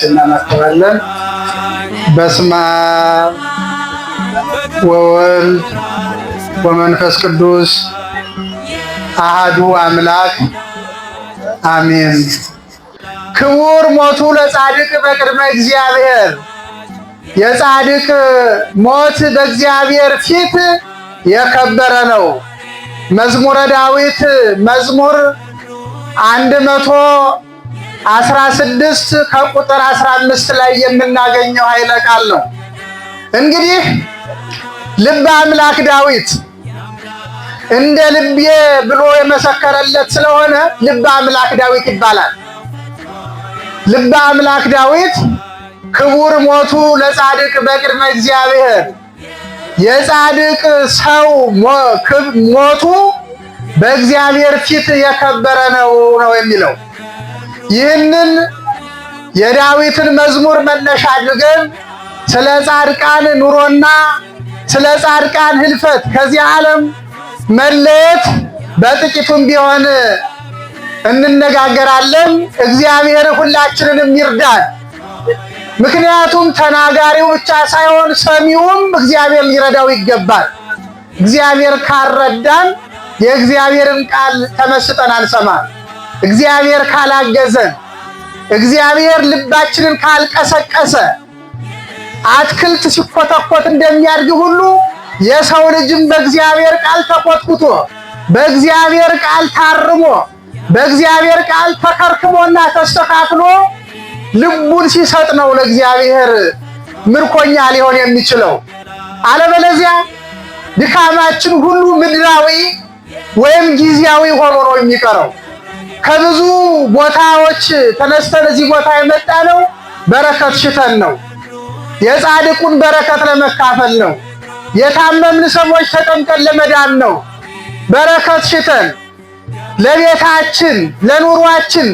ቅዳሴ እናቀርባለን። በስመ አብ ወወልድ ወመንፈስ ቅዱስ አሐዱ አምላክ አሜን። ክቡር ሞቱ ለጻድቅ በቅድመ እግዚአብሔር። የጻድቅ ሞት በእግዚአብሔር ፊት የከበረ ነው። መዝሙረ ዳዊት መዝሙር 116 ከቁጥር 15 ላይ የምናገኘው ኃይለ ቃል ነው። እንግዲህ ልበ አምላክ ዳዊት እንደ ልቤ ብሎ የመሰከረለት ስለሆነ ልበ አምላክ ዳዊት ይባላል። ልበ አምላክ ዳዊት ክቡር ሞቱ ለጻድቅ በቅድመ እግዚአብሔር፣ የጻድቅ ሰው ሞቱ በእግዚአብሔር ፊት የከበረ ነው የሚለው። ይህንን የዳዊትን መዝሙር መነሻ አድርገን ስለ ጻድቃን ኑሮና ስለ ጻድቃን ህልፈት ከዚህ ዓለም መለየት በጥቂቱም ቢሆን እንነጋገራለን። እግዚአብሔር ሁላችንንም ይርዳን። ምክንያቱም ተናጋሪው ብቻ ሳይሆን ሰሚውም እግዚአብሔር ሊረዳው ይገባል። እግዚአብሔር ካልረዳን የእግዚአብሔርን ቃል ተመስጠን አንሰማም። እግዚአብሔር ካላገዘን፣ እግዚአብሔር ልባችንን ካልቀሰቀሰ አትክልት ሲኮተኮት እንደሚያድግ ሁሉ የሰው ልጅም በእግዚአብሔር ቃል ተኮትኩቶ በእግዚአብሔር ቃል ታርሞ በእግዚአብሔር ቃል ተከርክሞና ተስተካክሎ ልቡን ሲሰጥ ነው ለእግዚአብሔር ምርኮኛ ሊሆን የሚችለው። አለበለዚያ ድካማችን ሁሉ ምድራዊ ወይም ጊዜያዊ ሆኖ ነው የሚቀረው። ከብዙ ቦታዎች ተነስተን እዚህ ቦታ የመጣ ነው በረከት ሽተን ነው። የጻድቁን በረከት ለመካፈል ነው። የታመምን ሰዎች ተጠምቀን ለመዳን ነው። በረከት ሽተን ለቤታችን፣ ለኑሯችን፣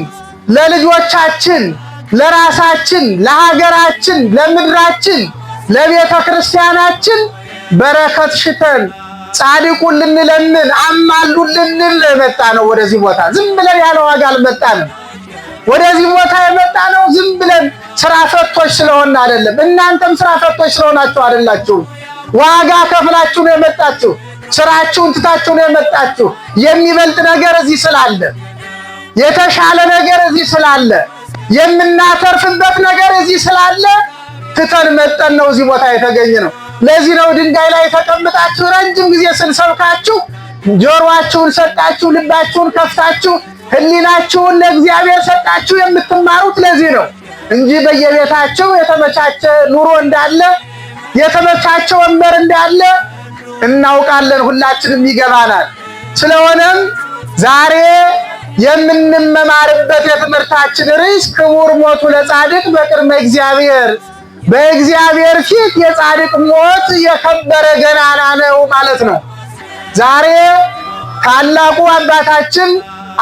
ለልጆቻችን፣ ለራሳችን፣ ለሀገራችን፣ ለምድራችን፣ ለቤተ ክርስቲያናችን በረከት ሽተን ጻድቁን ልንለምን አማሉን ልንል የመጣ ነው። ወደዚህ ቦታ ዝም ብለን ያለ ዋጋ አልመጣንም። ወደዚህ ቦታ የመጣ ነው ዝም ብለን ስራ ፈቶች ስለሆነ አይደለም። እናንተም ስራ ፈቶች ስለሆናችሁ አይደላችሁ። ዋጋ ከፍላችሁ ነው የመጣችሁ። ስራችሁን ትታችሁ ነው የመጣችሁ። የሚበልጥ ነገር እዚህ ስላለ፣ የተሻለ ነገር እዚህ ስላለ፣ የምናተርፍበት ነገር እዚህ ስላለ ትተን መጠን ነው እዚህ ቦታ የተገኘ ነው። ለዚህ ነው ድንጋይ ላይ ተቀምጣችሁ ረጅም ጊዜ ስንሰብካችሁ ጆሮአችሁን ሰጣችሁ፣ ልባችሁን ከፍታችሁ፣ ህሊናችሁን ለእግዚአብሔር ሰጣችሁ የምትማሩት ለዚህ ነው እንጂ በየቤታችሁ የተመቻቸ ኑሮ እንዳለ የተመቻቸ ወንበር እንዳለ እናውቃለን። ሁላችንም ይገባናል። ስለሆነም ዛሬ የምንመማርበት የትምህርታችን ርዕስ ክቡር ሞቱ ለጻድቅ በቅድመ እግዚአብሔር፣ በእግዚአብሔር ፊት የጻድቅ ሞት የከበረ ገናና ነው ማለት ነው። ዛሬ ታላቁ አባታችን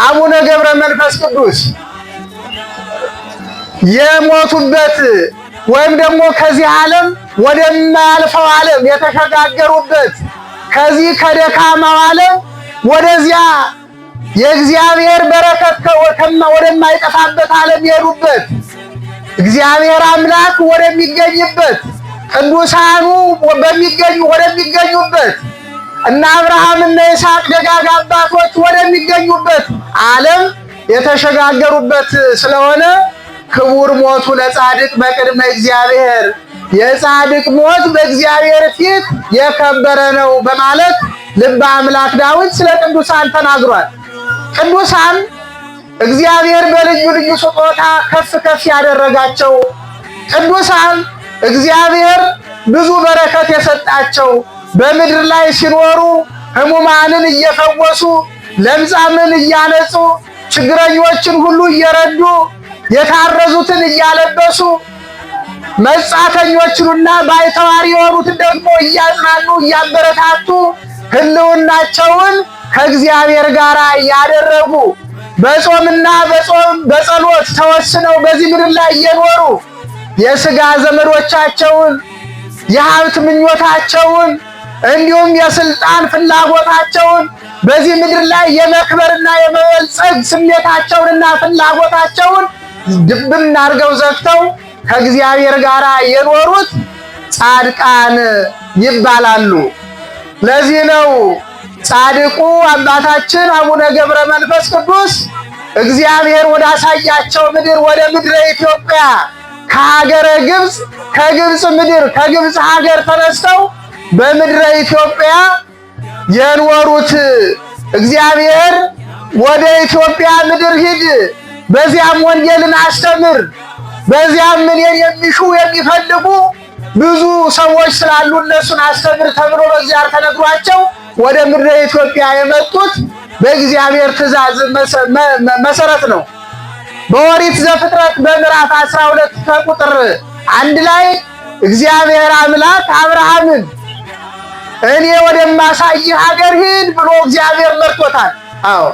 አቡነ ገብረ መንፈስ ቅዱስ የሞቱበት ወይም ደግሞ ከዚህ ዓለም ወደማያልፈው ዓለም የተሸጋገሩበት ከዚህ ከደካማው ዓለም ወደዚያ የእግዚአብሔር በረከት ወደማይጠፋበት ዓለም የሄዱበት እግዚአብሔር አምላክ ወደሚገኝበት ቅዱሳኑ ወደሚገኙበት እና አብርሃም እና ይስሐቅ ደጋግ አባቶች ወደሚገኙበት ዓለም የተሸጋገሩበት ስለሆነ ክቡር ሞቱ ለጻድቅ በቅድመ እግዚአብሔር፣ የጻድቅ ሞት በእግዚአብሔር ፊት የከበረ ነው በማለት ልበ አምላክ ዳዊት ስለ ቅዱሳን ተናግሯል። ቅዱሳን እግዚአብሔር በልዩ ልዩ ስጦታ ከፍ ከፍ ያደረጋቸው ቅዱሳን እግዚአብሔር ብዙ በረከት የሰጣቸው በምድር ላይ ሲኖሩ ሕሙማንን እየፈወሱ ለምጻምን እያነጹ ችግረኞችን ሁሉ እየረዱ የታረዙትን እያለበሱ መጻተኞችንና ባይተዋሪ የሆኑትን ደግሞ እያጽናኑ እያበረታቱ ህልውናቸውን ከእግዚአብሔር ጋር ያደረጉ በጾምና በጸሎት ተወስነው በዚህ ምድር ላይ እየኖሩ የሥጋ ዘመዶቻቸውን የሀብት ምኞታቸውን እንዲሁም የስልጣን ፍላጎታቸውን በዚህ ምድር ላይ የመክበርና የመበልጸግ ስሜታቸውንና ፍላጎታቸውን ድብን አድርገው ዘግተው ከእግዚአብሔር ጋር የኖሩት ጻድቃን ይባላሉ። ለዚህ ነው ጻድቁ አባታችን አቡነ ገብረ መንፈስ ቅዱስ እግዚአብሔር ወዳሳያቸው ምድር ወደ ምድረ ኢትዮጵያ ከሀገረ ግብፅ ከግብፅ ምድር ከግብፅ ሀገር ተነስተው በምድረ ኢትዮጵያ የኖሩት እግዚአብሔር ወደ ኢትዮጵያ ምድር ሂድ፣ በዚያም ወንጌልን አስተምር፣ በዚያም እኔን የሚሹ የሚፈልጉ ብዙ ሰዎች ስላሉ እነሱን አስተምር ተብሎ በእግዚአብሔር ተነግሯቸው ወደ ምድረ ኢትዮጵያ የመጡት በእግዚአብሔር ትእዛዝ መሰረት ነው። በኦሪት ዘፍጥረት በምዕራፍ 12 ከቁጥር 1 ላይ እግዚአብሔር አምላክ አብርሃምን እኔ ወደማሳይህ ሀገር ሂድ ብሎ እግዚአብሔር መርጦታል። አዎ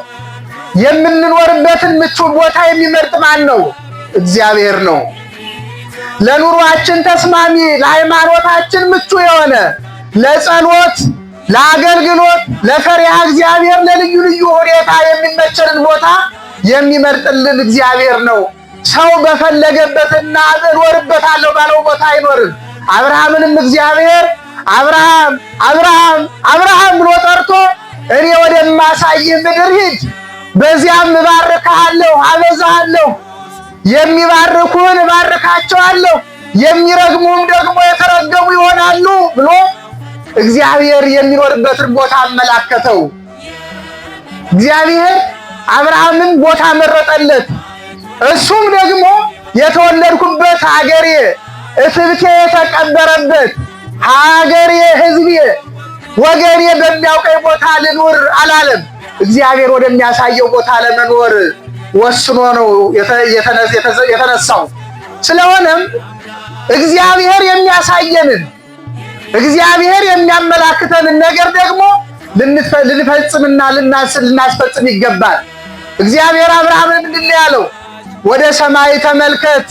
የምንኖርበትን ምቹ ቦታ የሚመርጥ ማን ነው? እግዚአብሔር ነው። ለኑሯችን ተስማሚ፣ ለሃይማኖታችን ምቹ የሆነ ለጸሎት፣ ለአገልግሎት፣ ለፈሪሃ እግዚአብሔር ለልዩ ልዩ ሁኔታ የሚመቸንን ቦታ የሚመርጥልን እግዚአብሔር ነው። ሰው በፈለገበትና እኖርበታለሁ ባለው ቦታ አይኖርም። አብርሃምንም እግዚአብሔር አብርሃም አብርሃም አብርሃም ብሎ ጠርቶ እኔ ወደማሳይህ ምድር ሂድ፣ በዚያም እባርክሃለሁ፣ አበዛሃለሁ፣ የሚባርኩህን እባርካቸዋለሁ፣ የሚረግሙህም ደግሞ የተረገሙ ይሆናሉ ብሎ እግዚአብሔር የሚኖርበትን ቦታ አመላከተው። እግዚአብሔር አብርሃምን ቦታ መረጠለት። እሱም ደግሞ የተወለድኩበት ሀገሬ እትብቴ የተቀበረበት ሀገሬ ሕዝቤ ወገኔ በሚያውቀኝ ቦታ ልኑር አላለም። እግዚአብሔር ወደሚያሳየው ቦታ ለመኖር ወስኖ ነው የተነሳው። ስለሆነም እግዚአብሔር የሚያሳየንን እግዚአብሔር የሚያመላክተንን ነገር ደግሞ ልንፈጽምና ልናስፈጽም ይገባል። እግዚአብሔር አብርሃምን ምንድን ነው ያለው? ወደ ሰማይ ተመልከት፣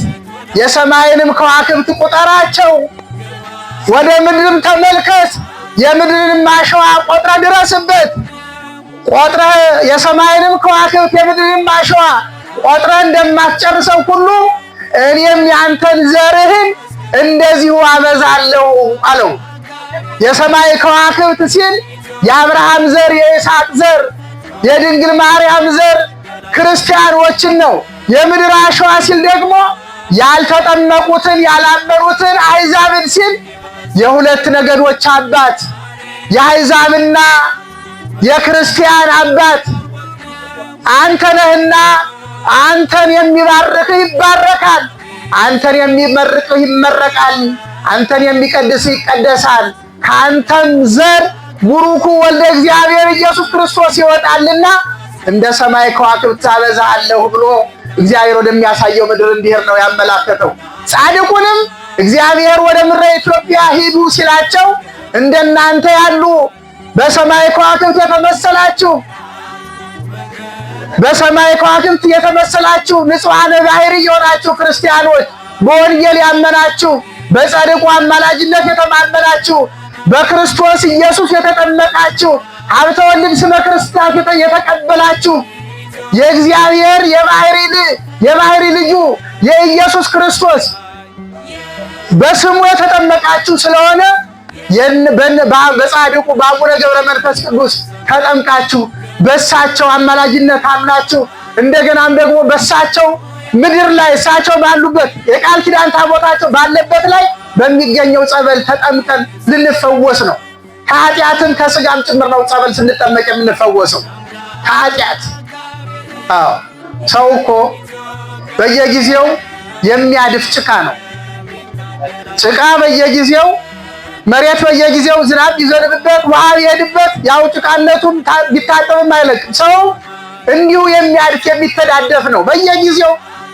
የሰማይንም ከዋክብት ቁጠራቸው፣ ወደ ምድርም ተመልከት፣ የምድርንም አሸዋ ቆጥረህ ድረስበት። ቆጥረህ የሰማይንም ከዋክብት የምድርንም አሸዋ ቆጥረህ እንደማትጨርሰው ሁሉ እኔም ያንተን ዘርህን እንደዚሁ አበዛለሁ አለው። የሰማይ ከዋክብት ሲል የአብርሃም ዘር፣ የይስሐቅ ዘር፣ የድንግል ማርያም ዘር ክርስቲያኖችን ነው። የምድር አሸዋ ሲል ደግሞ ያልተጠመቁትን ያላመኑትን አሕዛብን ሲል የሁለት ነገዶች አባት የአሕዛብና የክርስቲያን አባት አንተ ነህና አንተን የሚባርክህ ይባረካል፣ አንተን የሚመርቅህ ይመረቃል፣ አንተን የሚቀድስህ ይቀደሳል፣ ከአንተም ዘር ቡሩኩ ወልደ እግዚአብሔር ኢየሱስ ክርስቶስ ይወጣልና እንደ ሰማይ ከዋክብት አበዛሃለሁ ብሎ እግዚአብሔር ወደሚያሳየው ምድር እንዲሄድ ነው ያመላከተው። ጻድቁንም እግዚአብሔር ወደ ምድረ ኢትዮጵያ ሂዱ ሲላቸው እንደናንተ ያሉ በሰማይ ከዋክብት የተመሰላችሁ በሰማይ ከዋክብት የተመሰላችሁ ንጹሐነ ባሕርይ የሆናችሁ ክርስቲያኖች፣ በወንጌል ያመናችሁ፣ በጻድቁ አማላጅነት የተማመናችሁ፣ በክርስቶስ ኢየሱስ የተጠመቃችሁ፣ ሀብተ ወልድ ስመ ክርስቶስ የተቀበላችሁ የእግዚአብሔር የባሕርይ ልጁ የኢየሱስ ክርስቶስ በስሙ የተጠመቃችሁ ስለሆነ በጻድቁ በአቡነ ገብረ መንፈስ ቅዱስ ተጠምቃችሁ በእሳቸው አማላጅነት አምናችሁ እንደገናም ደግሞ በእሳቸው ምድር ላይ እሳቸው ባሉበት የቃል ኪዳን ታቦታቸው ባለበት ላይ በሚገኘው ጸበል ተጠምቀን ልንፈወስ ነው። ከኃጢአትም ከስጋም ጭምር ነው ጸበል ስንጠመቅ የምንፈወሰው ከኃጢአት። አዎ ሰው እኮ በየጊዜው የሚያድፍ ጭቃ ነው። ጭቃ በየጊዜው መሬት በየጊዜው ዝናብ ይዘንብበት ውሃ ይሄድበት ያው ጭቃነቱን ቢታጠብም አይለቅም። ሰው እንዲሁ የሚያድፍ የሚተዳደፍ ነው። በየጊዜው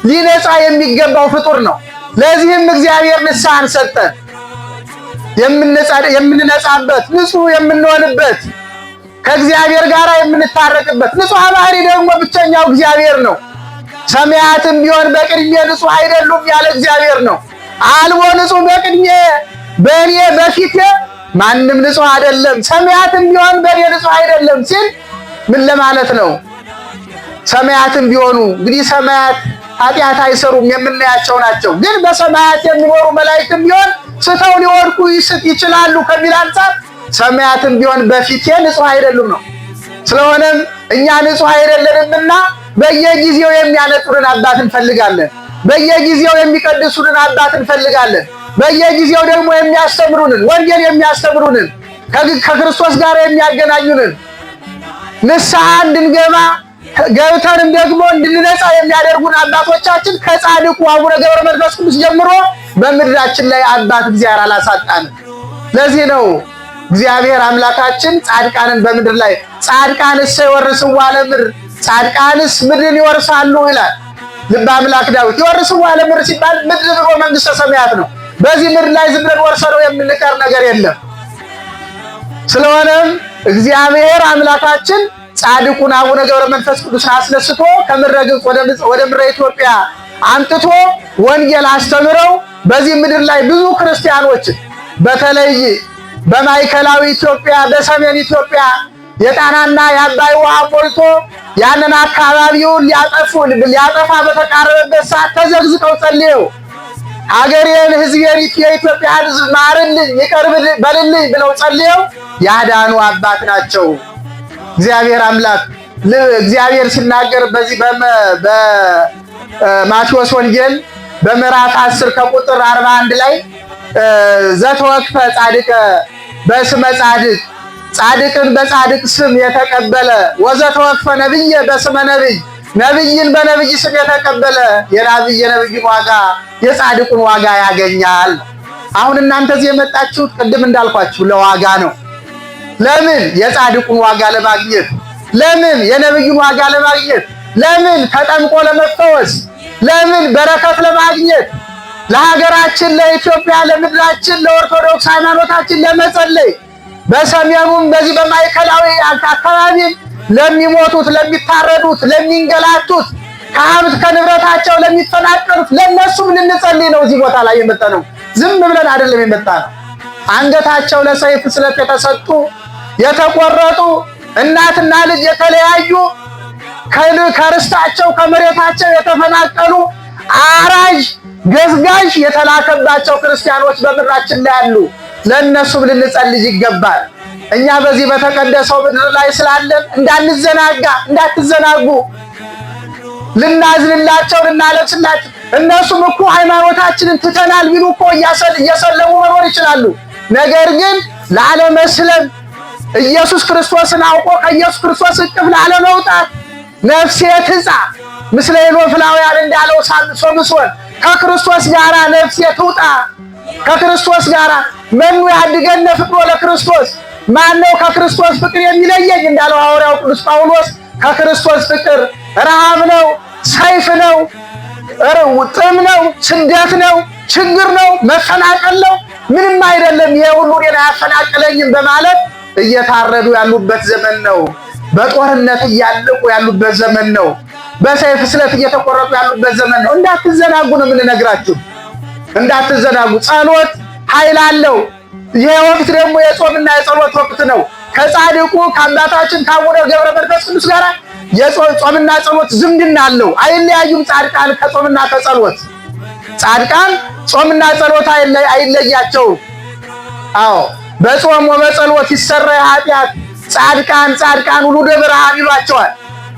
ሊነጻ የሚገባው ፍጡር ነው። ለዚህም እግዚአብሔር ንስሐን ሰጠን፣ የምንነጻበት ንጹህ የምንሆንበት ከእግዚአብሔር ጋር የምንታረቅበት። ንጹሕ ባሕርይ ደግሞ ብቸኛው እግዚአብሔር ነው። ሰማያትም ቢሆን በቅድሜ ንጹሕ አይደሉም ያለ እግዚአብሔር ነው። አልቦ ንጹሕ በቅድሜ በእኔ በፊቴ ማንም ንጹሕ አይደለም፣ ሰማያትም ቢሆን በእኔ ንጹሕ አይደለም ሲል ምን ለማለት ነው? ሰማያትም ቢሆኑ እንግዲህ ሰማያት ኃጢአት አይሰሩም የምናያቸው ናቸው። ግን በሰማያት የሚኖሩ መላእክትም ቢሆን ስተው ሊወድቁ ይችላሉ ከሚል አንፃር ሰማያትም ቢሆን በፊቴ ንጹህ አይደሉም ነው። ስለሆነም እኛ ንጹህ አይደለንምና በየጊዜው የሚያነጹንን አባት እንፈልጋለን። በየጊዜው የሚቀድሱንን አባት እንፈልጋለን። በየጊዜው ደግሞ የሚያስተምሩንን ወንጌል የሚያስተምሩንን ከክርስቶስ ጋር የሚያገናኙንን ንስሐ እንድንገባ ገብተንም ደግሞ እንድንነጻ የሚያደርጉን አባቶቻችን ከጻድቁ አቡነ ገብረ መንፈስ ቅዱስ ጀምሮ በምድራችን ላይ አባት እግዚአብሔር አላሳጣንም። ለዚህ ነው እግዚአብሔር አምላካችን ጻድቃንን በምድር ላይ ጻድቃንስ ይወርስዋ ለምድር ጻድቃንስ ምድርን ይወርሳሉ ይላል ልበ አምላክ ዳዊት። ይወርስዋ ለምድር ሲባል ምድር ብሎ መንግስተ ሰማያት ነው። በዚህ ምድር ላይ ዝም ብለን ወርሰነው የምንቀር ነገር የለም። ስለሆነም እግዚአብሔር አምላካችን ጻድቁን አቡነ ገብረ መንፈስ ቅዱስን አስነስቶ ከምድረ ግብፅ ወደ ምድረ ኢትዮጵያ አምጥቶ ወንጌል አስተምረው በዚህ ምድር ላይ ብዙ ክርስቲያኖች በተለይ በማዕከላዊ ኢትዮጵያ በሰሜን ኢትዮጵያ የጣናና የአባይ ውሃ ሞልቶ ያንን አካባቢውን ሊያጠፋ በተቃረበበት ሰዓት ተዘግዝቀው ጸልየው ሀገሬን ሕዝቤን የኢትዮጵያ ሕዝብ ማርልኝ ይቅር በልልኝ ብለው ጸልየው ያዳኑ አባት ናቸው። እግዚአብሔር አምላክ እግዚአብሔር ሲናገር በዚህ በማቴዎስ ወንጌል በምዕራፍ 10 ከቁጥር 41 ላይ ዘተወክፈ ጻድቀ በስመ ጻድቅ ጻድቅን በጻድቅ ስም የተቀበለ ወዘተወክፈ ነብየ በስመ ነብይ ነብይን በነብይ ስም የተቀበለ የነብዩን ዋጋ የጻድቁን ዋጋ ያገኛል። አሁን እናንተ እዚህ የመጣችሁት ቅድም እንዳልኳችሁ ለዋጋ ነው። ለምን? የጻድቁን ዋጋ ለማግኘት። ለምን? የነብዩን ዋጋ ለማግኘት። ለምን? ተጠምቆ ለመፈወስ። ለምን? በረከት ለማግኘት። ለሀገራችን ለኢትዮጵያ ለምድራችን ለኦርቶዶክስ ሃይማኖታችን ለመጸለይ በሰሜኑም በዚህ በማዕከላዊ አካባቢ ለሚሞቱት፣ ለሚታረዱት፣ ለሚንገላቱት፣ ከሀብት ከንብረታቸው ለሚፈናቀሉት ለነሱም ልንጸልይ ነው እዚህ ቦታ ላይ የመጣነው። ዝም ብለን አይደለም የመጣነው። አንገታቸው ለሰይፍ ስለት የተሰጡ የተቆረጡ እናትና ልጅ የተለያዩ ከርስታቸው ከመሬታቸው የተፈናቀሉ አራጅ ገዝጋዥ የተላከባቸው ክርስቲያኖች በምድራችን ላይ አሉ። ለነሱም ልንጸልይ ይገባል። እኛ በዚህ በተቀደሰው ምድር ላይ ስላለን እንዳትዘናጉ ልናዝንላቸው ልናለቅስላቸው። እነሱም እኮ ሃይማኖታችንን ትተናል ቢሉ እኮ እየሰለሙ መኖር ይችላሉ። ነገር ግን ላለመስለም ኢየሱስ ክርስቶስን አውቆ ከኢየሱስ ክርስቶስ እቅፍ ላለመውጣት ነፍሴ ትጻ ምስለ ኢሎፍላውያን እንዳለው ሶምሶን ከክርስቶስ ጋር ነፍሴ ትውጣ። ከክርስቶስ ጋር መኑ ያድገነ ፍቅሮ ለክርስቶስ ማነው ከክርስቶስ ፍቅር የሚለየኝ እንዳለው ሐዋርያው ቅዱስ ጳውሎስ ከክርስቶስ ፍቅር ረሃብ ነው፣ ሰይፍ ነው፣ ጥም ነው፣ ስደት ነው፣ ችግር ነው፣ መፈናቀል ነው፣ ምንም አይደለም። ይሄ ሁሉ እኔን አያፈናቅለኝም በማለት እየታረዱ ያሉበት ዘመን ነው። በጦርነት እያለቁ ያሉበት ዘመን ነው። በሰይፍ ስለት እየተቆረጡ ያሉበት ዘመን ነው። እንዳትዘናጉ ነው የምንነግራችሁ። እንዳትዘናጉ። ጸሎት ኃይል አለው። ይሄ ወቅት ደግሞ የጾምና የጸሎት ወቅት ነው። ከጻድቁ ከአባታችን ከአቡነ ገብረ መንፈስ ቅዱስ ጋር የጾምና ጸሎት ዝምድና አለው። አይለያዩም። ጻድቃን ከጾምና ከጸሎት ጻድቃን ጾምና ጸሎት አይለያቸውም። አዎ በጾም ወበጸሎት ይሰረይ ኃጢአት ጻድቃን ውሉደ ብርሃን ይሏቸዋል።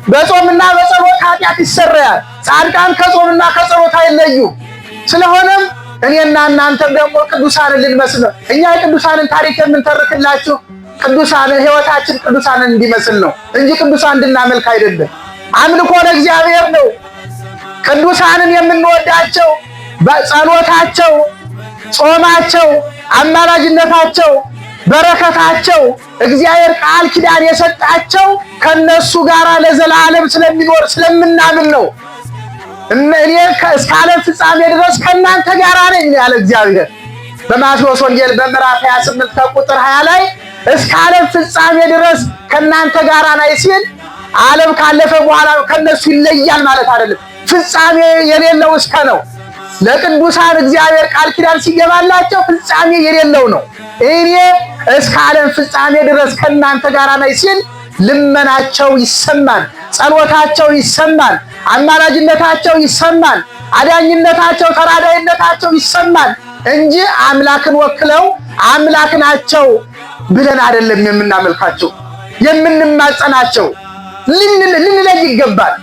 በጾምና በጸሎት ኃጢአት ይሰረያል። ጻድቃን ከጾምና ከጸሎት አይለዩም። ስለሆነም እኔና እናንተም ደግሞ ቅዱሳንን ልንመስል ነው። እኛ የቅዱሳንን ታሪክ የምንተርክላችሁ ቅዱሳንን ሕይወታችን ቅዱሳንን እንዲመስል ነው እንጂ ቅዱሳን እንድናመልክ አይደለም። አምልኮ ለእግዚአብሔር ነው። ቅዱሳንን የምንወዳቸው በጸሎታቸው፣ ጾማቸው፣ አማላጅነታቸው፣ በረከታቸው እግዚአብሔር ቃል ኪዳን የሰጣቸው ከነሱ ጋር ለዘላለም ስለሚኖር ስለምናምን ነው። እኔ እስከ ዓለም ፍጻሜ ድረስ ከእናንተ ጋር ነኝ ያለ እግዚአብሔር በማቴዎስ ወንጌል በምዕራፍ 28 ከቁጥር 20 ላይ እስከ ዓለም ፍጻሜ ድረስ ከእናንተ ጋር ነኝ ሲል ዓለም ካለፈ በኋላ ከነሱ ይለያል ማለት አይደለም። ፍጻሜ የሌለው እስከ ነው። ለቅዱሳን እግዚአብሔር ቃል ኪዳን ሲገባላቸው ፍጻሜ የሌለው ነው። እኔ እስከ ዓለም ፍጻሜ ድረስ ከእናንተ ጋር ነኝ ሲል ልመናቸው ይሰማል፣ ጸሎታቸው ይሰማል፣ አማላጅነታቸው ይሰማል፣ አዳኝነታቸው ተራዳይነታቸው ይሰማል እንጂ አምላክን ወክለው አምላክ ናቸው ብለን አይደለም የምናመልካቸው የምንማጸናቸው። ልንለይ ይገባል።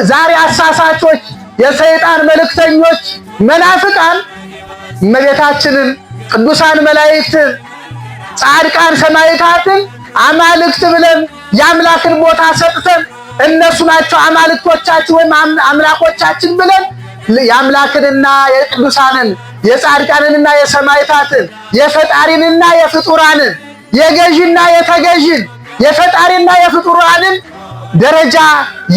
ዛሬ አሳሳቾች፣ የሰይጣን መልእክተኞች፣ መናፍቃን እመቤታችንን፣ ቅዱሳን መላእክትን፣ ጻድቃን ሰማዕታትን አማልክት ብለን የአምላክን ቦታ ሰጥተን እነሱ ናቸው አማልክቶቻችን ወይም አምላኮቻችን ብለን የአምላክንና የቅዱሳንን የጻድቃንንና የሰማዕታትን የፈጣሪንና የፍጡራንን የገዥና የተገዥን የፈጣሪና የፍጡራንን ደረጃ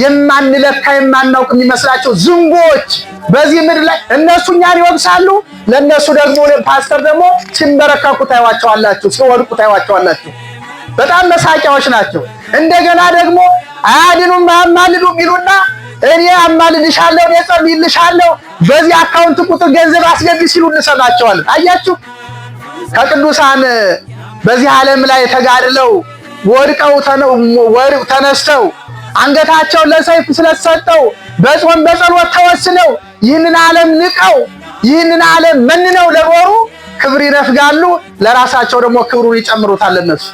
የማንለካ የማናውቅ የሚመስላቸው ዝንጎች በዚህ ምድር ላይ እነሱ እኛን ይወቅሳሉ። ለነሱ ደግሞ ፓስተር ደግሞ ሲንበረከኩ ታዩዋቸዋላችሁ፣ ሲወድቁ ታዩዋቸዋላችሁ። በጣም መሳቂያዎች ናቸው። እንደገና ደግሞ አያድኑም አያማልዱም ይሉና እኔ አማልድሻለሁ እኔ ጸልይልሻለሁ በዚህ አካውንት ቁጥር ገንዘብ አስገቢ ሲሉ እንሰማቸዋለን። አያችሁ ከቅዱሳን በዚህ ዓለም ላይ ተጋድለው ወድቀው ተነስተው አንገታቸውን ለሰይፍ ስለተሰጠው በጾም በጸሎት ተወስነው ይህንን ዓለም ንቀው ይህንን ዓለም መንነው ለኖሩ ክብር ይነፍጋሉ፣ ለራሳቸው ደግሞ ክብሩን ይጨምሩታል። እነሱ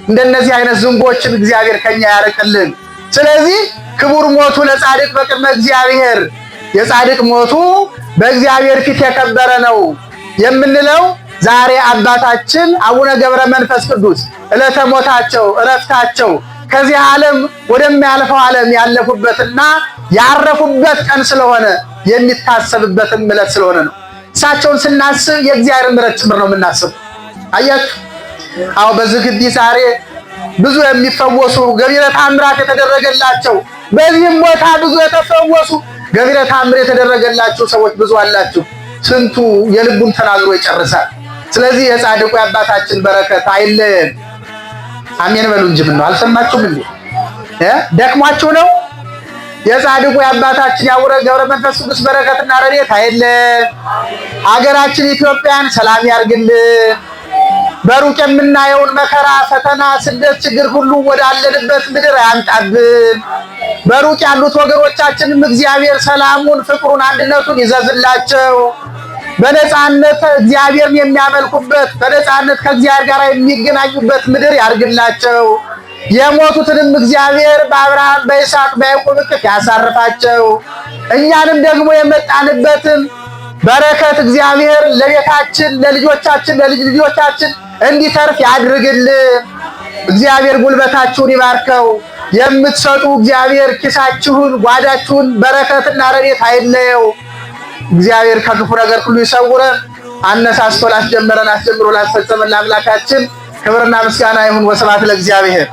እንደነዚህ አይነት ዝንጎችን እግዚአብሔር ከኛ ያርቅልን። ስለዚህ ክቡር ሞቱ ለጻድቅ በቅድመ እግዚአብሔር፣ የጻድቅ ሞቱ በእግዚአብሔር ፊት የከበረ ነው የምንለው ዛሬ አባታችን አቡነ ገብረ መንፈስ ቅዱስ ዕለተ ሞታቸው ዕረፍታቸው ከዚህ ዓለም ወደሚያልፈው ዓለም ያለፉበትና ያረፉበት ቀን ስለሆነ የሚታሰብበትም ዕለት ስለሆነ ነው። እሳቸውን ስናስብ የእግዚአብሔር ምሕረት ጭምር ነው የምናስብ። አያችሁ አዎ በዚህ ግቢ ዛሬ ብዙ የሚፈወሱ ገቢረ ተአምራት የተደረገላቸው በዚህም ቦታ ብዙ የተፈወሱ ገቢረ ተአምር የተደረገላቸው ሰዎች ብዙ አላችሁ። ስንቱ የልቡን ተናግሮ ይጨርሳል። ስለዚህ የጻድቁ የአባታችን በረከት አይለየን። አሜን በሉ እንጂ ምን ነው አልሰማችሁም እንዴ? ደክሟችሁ ነው? የጻድቁ የአባታችን የአቡነ ገብረ መንፈስ ቅዱስ በረከትና ረድኤት አይለየን። ሀገራችን ኢትዮጵያን ሰላም ያርግልን። በሩቅ የምናየውን መከራ፣ ፈተና፣ ስደት፣ ችግር ሁሉ ወዳለንበት ምድር ያምጣብን። በሩቅ ያሉት ወገኖቻችንም እግዚአብሔር ሰላሙን፣ ፍቅሩን፣ አንድነቱን ይዘዝላቸው። በነፃነት እግዚአብሔርን የሚያመልኩበት በነፃነት ከእግዚአብሔር ጋር የሚገናኙበት ምድር ያርግላቸው። የሞቱትንም እግዚአብሔር በአብርሃም በይስሐቅ በያዕቆብ እቅፍ ያሳርፋቸው። እኛንም ደግሞ የመጣንበትን በረከት እግዚአብሔር ለቤታችን፣ ለልጆቻችን፣ ለልጅ ልጆቻችን እንዲተርፍ ያድርግልን። እግዚአብሔር ጉልበታችሁን ይባርከው። የምትሰጡ እግዚአብሔር ኪሳችሁን፣ ጓዳችሁን በረከትና ረድኤት አይለየው። እግዚአብሔር ከክፉ ነገር ሁሉ ይሰውረን። አነሳስቶ ላስጀመረን አስጀምሮ ላስፈጸመን ለአምላካችን ክብርና ምስጋና ይሁን። ወስብሐት ለእግዚአብሔር።